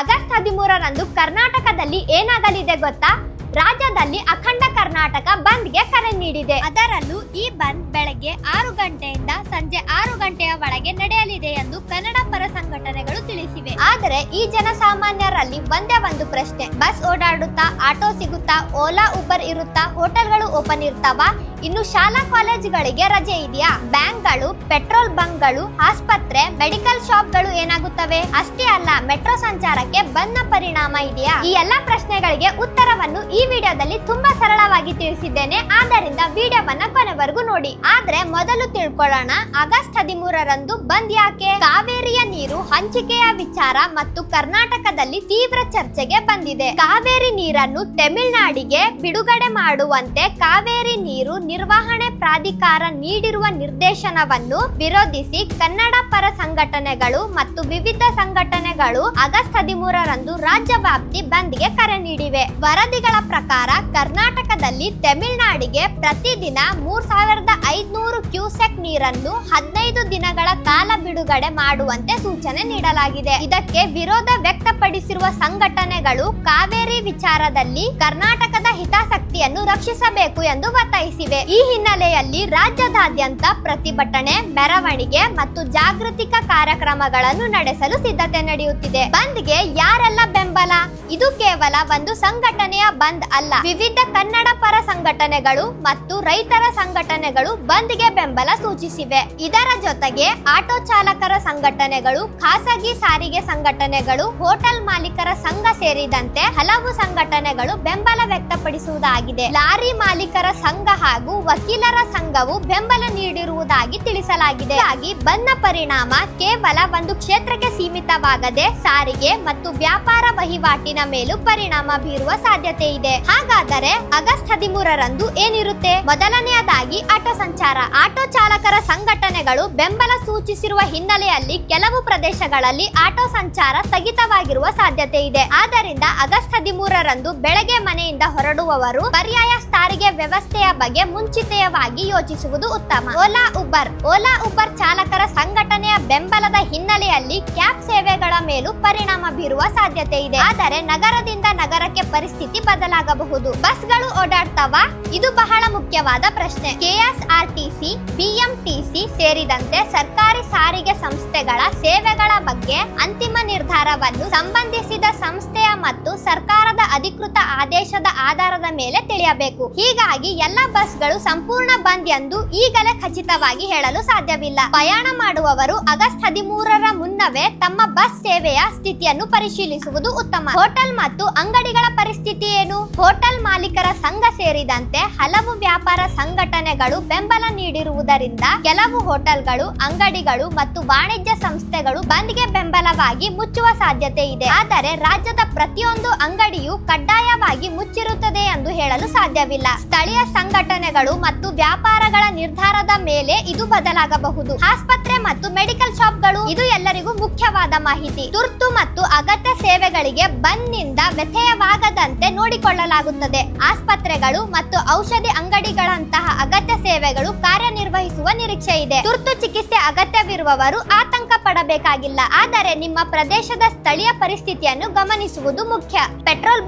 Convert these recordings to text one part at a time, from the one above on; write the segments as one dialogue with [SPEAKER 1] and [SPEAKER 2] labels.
[SPEAKER 1] August 13ರಂದು ಕರ್ನಾಟಕದಲ್ಲಿ ಏನಾಗಲಿದೆ ಗೊತ್ತಾ? ರಾಜ್ಯದಲ್ಲಿ ಅಖಂಡ ಕರ್ನಾಟಕ ಬಂದ್ಗೆ ಕರೆ ನೀಡಿದೆ. ಅದರಲ್ಲೂ ಈ ಬಂದ್ ಬೆಳಗ್ಗೆ 6 ಗಂಟೆಯಿಂದ ಸಂಜೆ 6 ಗಂಟೆಯ ಒಳಗೆ ನಡೆಯಲಿದೆ ಎಂದು ಕನ್ನಡ ಪರ ಸಂಘಟನೆಗಳು ತಿಳಿಸಿವೆ. ಆದರೆ ಈ ಜನಸಾಮಾನ್ಯರಲ್ಲಿ ಒಂದೇ ಒಂದು ಪ್ರಶ್ನೆ, ಬಸ್ ಓಡಾಡುತ್ತಾ, ಆಟೋ ಸಿಗುತ್ತಾ, ಓಲಾ ಉಬರ್ ಇರುತ್ತಾ, ಹೋಟೆಲ್ಗಳು ಓಪನ್ ಇರ್ತಾವ? ಇನ್ನು ಶಾಲಾ ಕಾಲೇಜುಗಳಿಗೆ ರಜೆ ಇದೆಯಾ? ಬ್ಯಾಂಕ್ಗಳು, ಪೆಟ್ರೋಲ್ ಬಂಕ್ಗಳು, ಆಸ್ಪತ್ರೆ, ಮೆಡಿಕಲ್ ಶಾಪ್ಗಳು ಏನಾಗುತ್ತವೆ? ಅಷ್ಟೇ ಅಲ್ಲ, ಮೆಟ್ರೋ ಸಂಚಾರಕ್ಕೆ ಬಂದ್ನ ಪರಿಣಾಮ ಇದೆಯಾ? ಈ ಎಲ್ಲಾ ಪ್ರಶ್ನೆಗಳಿಗೆ ಉತ್ತರವನ್ನು ಈ ವಿಡಿಯೋದಲ್ಲಿ ತುಂಬಾ ಸರಳವಾಗಿ ತಿಳಿಸಿದ್ದೇನೆ. ಆದ್ದರಿಂದ ವಿಡಿಯೋವನ್ನ ಕೊನೆವರೆಗೂ ನೋಡಿ. ಆದ್ರೆ ಮೊದಲು ತಿಳ್ಕೊಳ್ಳೋಣ, ಆಗಸ್ಟ್ 13ರಂದು ಬಂದ್ ಯಾಕೆ? ಕಾವೇರಿಯ ನೀರು ಹಂಚಿಕೆಯ ವಿಚಾರ ಮತ್ತು ಕರ್ನಾಟಕದಲ್ಲಿ ತೀವ್ರ ಚರ್ಚೆಗೆ ಬಂದಿದೆ. ಕಾವೇರಿ ನೀರನ್ನು ತಮಿಳುನಾಡಿಗೆ ಬಿಡುಗಡೆ ಮಾಡುವಂತೆ ಕಾವೇರಿ ನೀರು ನಿರ್ವಹಣೆ ಪ್ರಾಧಿಕಾರ ನೀಡಿರುವ ನಿರ್ದೇಶನವನ್ನು ವಿರೋಧಿಸಿ ಕನ್ನಡ ಪರ ಸಂಘಟನೆಗಳು ಮತ್ತು ವಿವಿಧ ಸಂಘಟನೆಗಳು ಆಗಸ್ಟ್ 13ರಂದು ರಾಜ್ಯವ್ಯಾಪ್ತಿ ಬಂದ್ಗೆ ಕರೆ ನೀಡಿವೆ. ವರದಿಗಳ ಪ್ರಕಾರ ಕರ್ನಾಟಕದಲ್ಲಿ ತಮಿಳುನಾಡಿಗೆ ಪ್ರತಿದಿನ 3500 ಕ್ಯೂಸೆಕ್ ನೀರನ್ನು 15 ದಿನಗಳ ಕಾಲ ಬಿಡುಗಡೆ ಮಾಡುವಂತೆ ಸೂಚನೆ ನೀಡಲಾಗಿದೆ. ಇದಕ್ಕೆ ವಿರೋಧ ವ್ಯಕ್ತಪಡಿಸಿರುವ ಸಂಘಟನೆಗಳು ಕಾವೇರಿ ವಿಚಾರದಲ್ಲಿ ಕರ್ನಾಟಕದ ಹಿತಾಸಕ್ತಿಯನ್ನು ರಕ್ಷಿಸಬೇಕು ಎಂದು ಒತ್ತಾಯಿಸಿವೆ. ಈ ಹಿನ್ನೆಲೆಯಲ್ಲಿ ರಾಜ್ಯದಾದ್ಯಂತ ಪ್ರತಿಭಟನೆ, ಮೆರವಣಿಗೆ ಮತ್ತು ಜಾಗೃತಿಕ ಕಾರ್ಯಕ್ರಮಗಳನ್ನು ನಡೆಸಲು ಸಿದ್ಧತೆ ನಡೆಯುತ್ತಿದೆ. ಬಂದ್ಗೆ ಯಾರೆಲ್ಲ ಬೆಂಬಲ? ಇದು ಕೇವಲ ಒಂದು ಸಂಘಟನೆಯ ಬಂದ್ ಅಲ್ಲ. ವಿವಿಧ ಕನ್ನಡ ಪರ ಸಂಘಟನೆಗಳು ಮತ್ತು ರೈತರ ಸಂಘಟನೆಗಳು ಬಂದ್ಗೆ ಬೆಂಬಲ ಸೂಚಿಸಿವೆ. ಇದರ ಜೊತೆಗೆ ಆಟೋ ಚಾಲಕರ ಸಂಘಟನೆಗಳು, ಖಾಸಗಿ ಸಾರಿಗೆ ಸಂಘಟನೆಗಳು, ಹೋಟೆಲ್ ಮಾಲೀಕರ ಸಂಘ ಸೇರಿದಂತೆ ಹಲವು ಸಂಘಟನೆಗಳು ಬೆಂಬಲ ವ್ಯಕ್ತಪಡಿಸುವುದಾಗಿದೆ. ಲಾರಿ ಮಾಲೀಕರ ಸಂಘ ಹಾಗೂ ವಕೀಲರ ಸಂಘವು ಬೆಂಬಲ ನೀಡಿರುವುದಾಗಿ ತಿಳಿಸಲಾಗಿದೆ. ಹಾಗಾಗಿ ಬಂದ್ನ ಪರಿಣಾಮ ಕೇವಲ ಒಂದು ಕ್ಷೇತ್ರಕ್ಕೆ ಸೀಮಿತವಾಗದೆ ಸಾರಿಗೆ ಮತ್ತು ವ್ಯಾಪಾರ ವಹಿವಾಟಿನ ಮೇಲೂ ಪರಿಣಾಮ ಬೀರುವ ಸಾಧ್ಯತೆ ಇದೆ. ಹಾಗಾದರೆ ಆಗಸ್ಟ್ 13ರಂದು ಏನಿರುತ್ತೆ? ಮೊದಲನೆಯದಾಗಿ ಆಟೋ ಸಂಚಾರ. ಆಟೋ ಚಾಲಕರ ಸಂಘಟನೆಗಳು ಬೆಂಬಲ ಸೂಚಿಸಿರುವ ಹಿನ್ನೆಲೆಯಲ್ಲಿ ಕೆಲವು ಪ್ರದೇಶಗಳಲ್ಲಿ ಆಟೋ ಸಂಚಾರ ಸ್ಥಗಿತವಾಗಿರುವ ಸಾಧ್ಯತೆ ಇದೆ. ಆದ್ದರಿಂದ ಆಗಸ್ಟ್ 13ರಂದು ಬೆಳಗ್ಗೆ ಮನೆಯಿಂದ ಹೊರಡುವವರು ಪರ್ಯಾಯ ಸಾರಿಗೆ ವ್ಯವಸ್ಥೆಯ ಬಗ್ಗೆ ಮುಂಚಿತವಾಗಿ ಯೋಚಿಸುವುದು ಉತ್ತಮ. ಓಲಾ ಉಬರ್ ಚಾಲಕರ ಸಂಘಟನೆಯ ಬೆಂಬಲದ ಹಿನ್ನೆಲೆಯಲ್ಲಿ ಕ್ಯಾಬ್ ಸೇವೆಗಳ ಮೇಲೂ ಪರಿಣಾಮ ಬೀರುವ ಸಾಧ್ಯತೆ ಇದೆ. ಆದರೆ ನಗರದಿಂದ ನಗರಕ್ಕೆ ಪರಿಸ್ಥಿತಿ ಬದಲಾಗಬಹುದು. ಬಸ್ಗಳು ಓಡಾಡ್ತಾವ? ಇದು ಬಹಳ ಮುಖ್ಯವಾದ ಪ್ರಶ್ನೆ. ಕೆಎಸ್ಆರ್ಟಿಸಿ, ಬಿಎಂಟಿಸಿ ಸೇರಿದಂತೆ ಸರ್ಕಾರಿ ಸಾರಿಗೆ ಸಂಸ್ಥೆಗಳ ಸೇವೆಗಳ ಬಗ್ಗೆ ಅಂತಿಮ ನಿರ್ಧಾರವನ್ನು ಸಂಬಂಧಿಸಿದ ಸಂಸ್ಥೆಯ ಮತ್ತು ಸರ್ಕಾರದ ಅಧಿಕೃತ ಆದೇಶದ ಆಧಾರದ ಮೇಲೆ ತಿಳಿಯಬೇಕು. ಹೀಗಾಗಿ ಎಲ್ಲ ಬಸ್ಗಳು ಸಂಪೂರ್ಣ ಬಂದ್ ಎಂದು ಈಗಲೇ ಖಚಿತವಾಗಿ ಹೇಳಲು ಸಾಧ್ಯವಿಲ್ಲ. ಪ್ರಯಾಣ ಮಾಡುವವರು ಆಗಸ್ಟ್ 13ರ ಮುನ್ನವೇ ತಮ್ಮ ಬಸ್ ಸೇವೆಯ ಸ್ಥಿತಿಯನ್ನು ಪರಿಶೀಲಿಸುವುದು ಉತ್ತಮ. ಹೋಟೆಲ್ ಮತ್ತು ಅಂಗಡಿಗಳ ಪರಿಸ್ಥಿತಿ ಏನು? ಹೋಟೆಲ್ ಮಾಲೀಕರ ಸಂಘ ಸೇರಿದಂತೆ ಹಲವು ವ್ಯಾಪಾರ ಸಂಘಟನೆಗಳು ಬೆಂಬಲ ನೀಡಿರುವುದರಿಂದ ಕೆಲವು ಹೋಟೆಲ್ಗಳು, ಅಂಗಡಿಗಳು ಮತ್ತು ವಾಣಿಜ್ಯ ಸಂಸ್ಥೆಗಳು ಬಂದ್ಗೆ ಬೆಂಬಲವಾಗಿ ಮುಚ್ಚುವ ಸಾಧ್ಯತೆ ಇದೆ. ಆದರೆ ರಾಜ್ಯದ ಪ್ರತಿಯೊಂದು ಅಂಗಡಿಯು ಕಡ್ಡಾಯವಾಗಿ ಮುಚ್ಚಿರುತ್ತದೆ ಎಂದು ಹೇಳಲು ಸಾಧ್ಯವಿಲ್ಲ. ಸ್ಥಳೀಯ ಸಂಘಟನೆಗಳು ಮತ್ತು ವ್ಯಾಪಾರಗಳ ನಿರ್ಧಾರದ ಮೇಲೆ ಇದು ಬದಲಾಗಬಹುದು. ಆಸ್ಪತ್ರೆ ಮತ್ತು ಮೆಡಿಕಲ್ ಶಾಪ್ಗಳು, ಇದು ಎಲ್ಲರಿಗೂ ಮುಖ್ಯವಾದ ಮಾಹಿತಿ. ತುರ್ತು ಮತ್ತು ಅಗತ್ಯ ಸೇವೆಗಳಿಗೆ ಬಂದ್ನಿಂದ ವ್ಯತ್ಯಯವಾಗದಂತೆ ನೋಡಿಕೊಳ್ಳಲಾಗುತ್ತದೆ. ಆಸ್ಪತ್ರೆಗಳು ಮತ್ತು ಔಷಧಿ ಅಂಗಡಿಗಳಂತಹ ಅಗತ್ಯ ಸೇವೆಗಳು ಕಾರ್ಯನಿರ್ವಹಿಸುವ ನಿರೀಕ್ಷೆ ಇದೆ. ತುರ್ತು ಚಿಕಿತ್ಸೆ ಅಗತ್ಯವಿರುವವರು ಆತಂಕ ಪಡಬೇಕಾಗಿಲ್ಲ. ಆದರೆ ನಿಮ್ಮ ಪ್ರದೇಶದ ಸ್ಥಳೀಯ ಪರಿಸ್ಥಿತಿಯನ್ನು ಗಮನಿಸುವುದು ಮುಖ್ಯ. ಪೆಟ್ರೋಲ್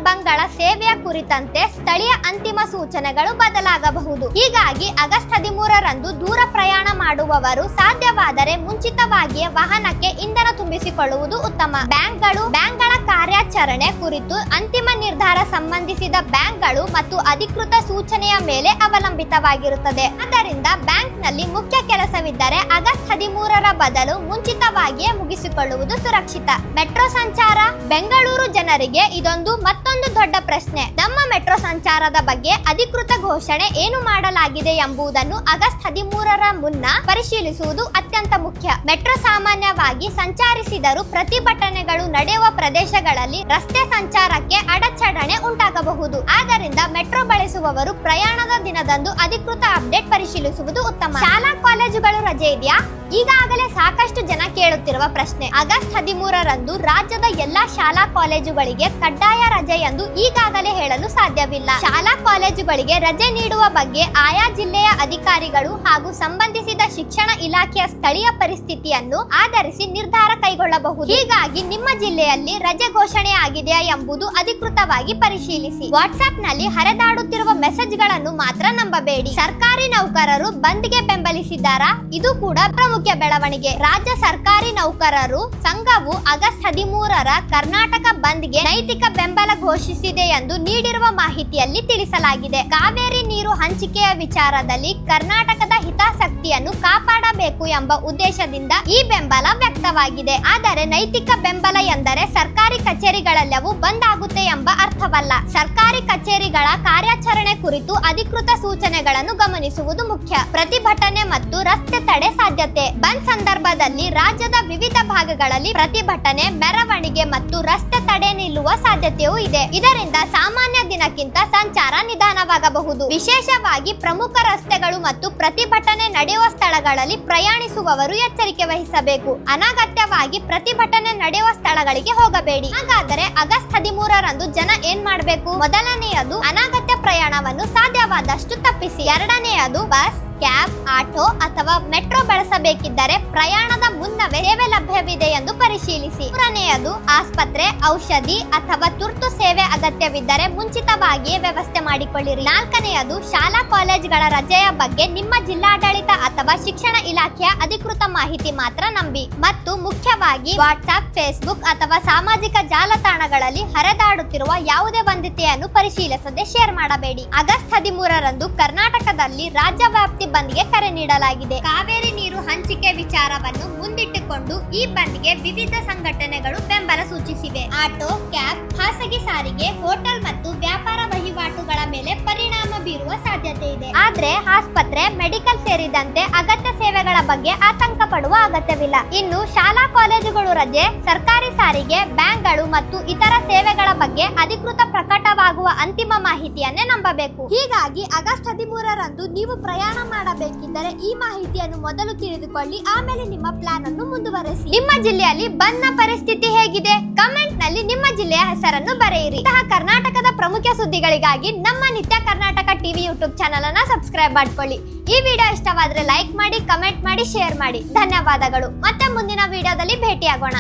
[SPEAKER 1] ಬಂಕ್ಗಳ ಸೇವೆಯ ಕುರಿತಂತೆ ಸ್ಥಳೀಯ ಅಂತಿಮ ಸೂಚನೆಗಳು ಬದಲಾಗಬಹುದು. ಹೀಗಾಗಿ ಆಗಸ್ಟ್ 13ರಂದು ದೂರ ಪ್ರಯಾಣ ಮಾಡುವವರು ಸಾಧ್ಯವಾದರೆ ಮುಂಚಿತವಾಗಿಯೇ ವಾಹನಕ್ಕೆ ಇಂಧನ ತುಂಬಿಸಿಕೊಳ್ಳುವುದು ಉತ್ತಮ. ಬ್ಯಾಂಕ್ಗಳ ಕಾರ್ಯಾಚರಣೆ ಕುರಿತು ಅಂತಿಮ ನಿರ್ಧಾರ ಸಂಬಂಧಿಸಿದ ಬ್ಯಾಂಕ್ಗಳು ಮತ್ತು ಅಧಿಕೃತ ಸೂಚನೆಯ ಮೇಲೆ ಅವಲಂಬಿತವಾಗಿರುತ್ತದೆ. ಆದ್ದರಿಂದ ಬ್ಯಾಂಕ್ನಲ್ಲಿ ಮುಖ್ಯ ಕೆಲಸವಿದ್ದರೆ ಆಗಸ್ಟ್ 13ರ ಬದಲು ಮುಂಚಿತವಾಗಿಯೇ ಮುಗಿಸಿಕೊಳ್ಳುವುದು ಸುರಕ್ಷಿತ. ಮೆಟ್ರೋ ಸಂಚಾರ. ಬೆಂಗಳೂರು ಜನರಿಗೆ ಇದೊಂದು ಮತ್ತೊಂದು ದೊಡ್ಡ ಪ್ರಶ್ನೆ. ನಮ್ಮ ಮೆಟ್ರೋ ಸಂಚಾರದ ಬಗ್ಗೆ ಅಧಿಕೃತ ಘೋಷಣೆ ಏನು ಮಾಡಲಾಗಿದೆ ಎಂಬುದನ್ನು ಆಗಸ್ಟ್ 13ರ ಮುನ್ನ ಪರಿಶೀಲಿಸುವುದು ಅತ್ಯಂತ ಮುಖ್ಯ. ಮೆಟ್ರೋ ಸಾಮಾನ್ಯವಾಗಿ ಸಂಚರಿಸಿದರೂ ಪ್ರತಿಭಟನೆಗಳು ನಡೆಯುವ ಪ್ರದೇಶಗಳಲ್ಲಿ ರಸ್ತೆ ಸಂಚಾರಕ್ಕೆ ಅಡಚಣೆ ಉಂಟಾಗಬಹುದು. ಆದ್ದರಿಂದ ಮೆಟ್ರೋ ಬಳಸುವವರು ಪ್ರಯಾಣದ ದಿನದಂದು ಅಧಿಕೃತ ಅಪ್ಡೇಟ್ ಪರಿಶೀಲಿಸುವುದು ಉತ್ತಮ. ಶಾಲಾ ಕಾಲೇಜುಗಳು ರಜೆ ಇದೆಯಾ? ಈಗಾಗಲೇ ಸಾಕಷ್ಟು ಜನ ಕೇಳುತ್ತಿರುವ ಪ್ರಶ್ನೆ, ಆಗಸ್ಟ್ 13ರಂದು ರಾಜ್ಯದ ಎಲ್ಲಾ ಶಾಲಾ ಕಾಲೇಜುಗಳಿಗೆ ಕಡ್ಡಾಯ ರಜೆ ಎಂದು ಈಗಾಗಲೇ ಹೇಳಲು ಸಾಧ್ಯವಿಲ್ಲ. ಶಾಲಾ ಕಾಲೇಜುಗಳಿಗೆ ರಜೆ ನೀಡುವ ಬಗ್ಗೆ ಆಯಾ ಜಿಲ್ಲೆಯ ಅಧಿಕಾರಿಗಳು ಹಾಗೂ ಸಂಬಂಧಿಸಿದ ಶಿಕ್ಷಣ ಇಲಾಖೆಯ ಸ್ಥಳೀಯ ಪರಿಸ್ಥಿತಿಯನ್ನು ಆಧರಿಸಿ ನಿರ್ಧಾರ ಕೈಗೊಳ್ಳಬಹುದು. ಹೀಗಾಗಿ ನಿಮ್ಮ ಜಿಲ್ಲೆಯಲ್ಲಿ ರಜೆ ಘೋಷಣೆ ಆಗಿದೆಯಾ ಎಂಬುದು ಅಧಿಕೃತವಾಗಿ ಪರಿಶೀಲಿಸಿ. ವಾಟ್ಸ್ಆಪ್ ನಲ್ಲಿ ಹರಿದಾಡುತ್ತಿರುವ ಮೆಸೇಜ್ಗಳನ್ನು ಮಾತ್ರ ನಂಬಬೇಡಿ. ಸರ್ಕಾರಿ ನೌಕರರು ಬಂದ್ಗೆ ಬೆಂಬಲಿಸಿದ್ದಾರಾ? ಇದು ಕೂಡ ಪ್ರಮುಖ ಬೆಳವಣಿಗೆ. ರಾಜ್ಯ ಸರ್ಕಾರಿ ನೌಕರರು ಸಂಘವು ಆಗಸ್ಟ್ 13ರ ಕರ್ನಾಟಕ ಬಂದ್ಗೆ ನೈತಿಕ ಬೆಂಬಲ ಘೋಷಿಸಿದೆ ಎಂದು ನೀಡಿರುವ ಮಾಹಿತಿಯಲ್ಲಿ ತಿಳಿಸಲಾಗಿದೆ. ಕಾವೇರಿ ನೀರು ಹಂಚಿಕೆಯ ವಿಚಾರದಲ್ಲಿ ಕರ್ನಾಟಕದ ಹಿತಾಸಕ್ತಿಯನ್ನು ಕಾಪಾಡಬೇಕು ಎಂಬ ಉದ್ದೇಶದಿಂದ ಈ ಬೆಂಬಲ ವ್ಯಕ್ತವಾಗಿದೆ. ಆದರೆ ನೈತಿಕ ಬೆಂಬಲ ಎಂದರೆ ಸರ್ಕಾರಿ ಕಚೇರಿಗಳೆಲ್ಲವೂ ಬಂದ್ ಆಗುತ್ತೆ ಎಂಬ ಅರ್ಥವಲ್ಲ. ಸರ್ಕಾರಿ ಕಚೇರಿಗಳ ಕಾರ್ಯಾಚರಣೆ ಕುರಿತು ಅಧಿಕೃತ ಸೂಚನೆಗಳನ್ನು ಗಮನಿಸುವುದು ಮುಖ್ಯ. ಪ್ರತಿಭಟನೆ ಮತ್ತು ರಸ್ತೆ ತಡೆ ಸಾಧ್ಯತೆ. ಬಂದ್ ಸಂದರ್ಭದಲ್ಲಿ ರಾಜ್ಯದ ವಿವಿಧ ಭಾಗಗಳಲ್ಲಿ ಪ್ರತಿಭಟನೆ, ಮೆರವಣಿಗೆ ಮತ್ತು ರಸ್ತೆ ತಡೆ ನಿಲ್ಲುವ ಸಾಧ್ಯತೆಯೂ ಇದೆ. ಇದರಿಂದ ಸಾಮಾನ್ಯ ದಿನಕ್ಕಿಂತ ಸಂಚಾರ ನಿಧಾನವಾಗಬಹುದು. ವಿಶೇಷವಾಗಿ ಪ್ರಮುಖ ರಸ್ತೆಗಳು ಮತ್ತು ಪ್ರತಿಭಟನೆ ನಡೆಯುವ ಸ್ಥಳಗಳಲ್ಲಿ ಪ್ರಯಾಣಿಸುವವರು ಎಚ್ಚರಿಕೆ ವಹಿಸಬೇಕು. ಅನಗತ್ಯವಾಗಿ ಪ್ರತಿಭಟನೆ ನಡೆಯುವ ಸ್ಥಳಗಳಿಗೆ ಹೋಗಬೇಡಿ. ಹಾಗಾದರೆ ಆಗಸ್ಟ್ 13ರಂದು ಜನ ಏನ್ ಮಾಡಬೇಕು? ಮೊದಲನೆಯದು, ಅನಗತ್ಯ ಪ್ರಯಾಣವನ್ನು ಸಾಧ್ಯವಾದಷ್ಟು ತಪ್ಪಿಸಿ. ಎರಡನೆಯದು, ಬಸ್, ಕ್ಯಾಬ್, ಆಟೋ ಅಥವಾ ಮೆಟ್ರೋ ಬಳಸಬೇಕಿದ್ದರೆ ಪ್ರಯಾಣದ ಮುನ್ನವೇ ಸೇವೆ ಲಭ್ಯವಿದೆ ಎಂದು ಪರಿಶೀಲಿಸಿ. ಮೂರನೆಯದು, ಆಸ್ಪತ್ರೆ, ಔಷಧಿ ಅಥವಾ ತುರ್ತು ಸೇವೆ ಅಗತ್ಯವಿದ್ದರೆ ಮುಂಚಿತವಾಗಿಯೇ ವ್ಯವಸ್ಥೆ ಮಾಡಿಕೊಳ್ಳಿರಿ. ನಾಲ್ಕನೆಯದು, ಶಾಲಾ ಕಾಲೇಜುಗಳ ರಜೆಯ ಬಗ್ಗೆ ನಿಮ್ಮ ಜಿಲ್ಲಾಡಳಿತ ಅಥವಾ ಶಿಕ್ಷಣ ಇಲಾಖೆಯ ಅಧಿಕೃತ ಮಾಹಿತಿ ಮಾತ್ರ ನಂಬಿ. ಮತ್ತು ಮುಖ್ಯವಾಗಿ ವಾಟ್ಸ್ಆಪ್, ಫೇಸ್ಬುಕ್ ಅಥವಾ ಸಾಮಾಜಿಕ ಜಾಲತಾಣಗಳಲ್ಲಿ ಹರಿದಾಡುತ್ತಿರುವ ಯಾವುದೇ ವಂದಿತೆಯನ್ನು ಪರಿಶೀಲಿಸದೆ ಶೇರ್ ಮಾಡಬೇಡಿ. ಆಗಸ್ಟ್ 13ರಂದು ಕರ್ನಾಟಕದಲ್ಲಿ ರಾಜ್ಯವ್ಯಾಪ್ತಿ ಬಂದ್ಗೆ ಕರೆ ನೀಡಲಾಗಿದೆ. ಕಾವೇರಿ ನೀರು ಹಂಚಿಕೆ ವಿಚಾರವನ್ನು ಮುಂದಿಟ್ಟುಕೊಂಡು ಈ ಬಂದ್ಗೆ ವಿವಿಧ ಸಂಘಟನೆಗಳು ಬೆಂಬಲ ಸೂಚಿಸಿವೆ. ಆಟೋ, ಕ್ಯಾಬ್, ಖಾಸಗಿ ಸಾರಿಗೆ, ಹೋಟೆಲ್ ಮತ್ತು ವ್ಯಾಪಾರ ವಹಿವಾಟುಗಳ ಮೇಲೆ ಪರಿಣಾಮ ಬೀರುವ ಸಾಧ್ಯತೆ ಇದೆ. ಆದ್ರೆ ಆಸ್ಪತ್ರೆ, ಮೆಡಿಕಲ್ ಸೇರಿದಂತೆ ಅಗತ್ಯ ಸೇವೆಗಳ ಬಗ್ಗೆ ಆತಂಕ ಪಡುವ ಅಗತ್ಯವಿಲ್ಲ. ಇನ್ನು ಶಾಲಾ ಕಾಲೇಜುಗಳು ರಜೆ, ಸರ್ಕಾರಿ ಸಾರಿಗೆ, ಬ್ಯಾಂಕ್ಗಳು ಮತ್ತು ಇತರ ಸೇವೆಗಳ ಬಗ್ಗೆ ಅಧಿಕೃತ ಪ್ರಕಟವಾಗುವ ಅಂತಿಮ ಮಾಹಿತಿಯನ್ನೇ ನಂಬಬೇಕು. ಹೀಗಾಗಿ ಆಗಸ್ಟ್ 13ರಂದು ನೀವು ಪ್ರಯಾಣ ಮಾಡಬೇಕಿದ್ದರೆ ಈ ಮಾಹಿತಿಯನ್ನು ಮೊದಲು ತಿಳಿದುಕೊಳ್ಳಿ, ಆಮೇಲೆ ನಿಮ್ಮ ಪ್ಲಾನ್ ಅನ್ನು ಮುಂದುವರೆಸಿ. ನಿಮ್ಮ ಜಿಲ್ಲೆಯಲ್ಲಿ ಬಂದ್ನ ಪರಿಸ್ಥಿತಿ ಹೇಗಿದೆ? ಕಮೆಂಟ್ ನಲ್ಲಿ ನಿಮ್ಮ ಜಿಲ್ಲೆಯ ಹೆಸರನ್ನು ಬರೆಯಿರಿ. ಇಂತಹ ಕರ್ನಾಟಕದ ಪ್ರಮುಖ ಸುದ್ದಿಗಳಿಗಾಗಿ ನಮ್ಮ ನಿತ್ಯ ಕರ್ನಾಟಕ ಟಿವಿ ಯೂಟ್ಯೂಬ್ ಚಾನೆಲ್ ಅನ್ನ ಸಬ್ಸ್ಕ್ರೈಬ್ ಮಾಡ್ಕೊಳ್ಳಿ. ಈ ವಿಡಿಯೋ ಇಷ್ಟವಾದ್ರೆ ಲೈಕ್ ಮಾಡಿ, ಕಮೆಂಟ್ ಮಾಡಿ, ಶೇರ್ ಮಾಡಿ. ಧನ್ಯವಾದಗಳು. ಮತ್ತೆ ಮುಂದಿನ ವಿಡಿಯೋದಲ್ಲಿ ಭೇಟಿಯಾಗೋಣ.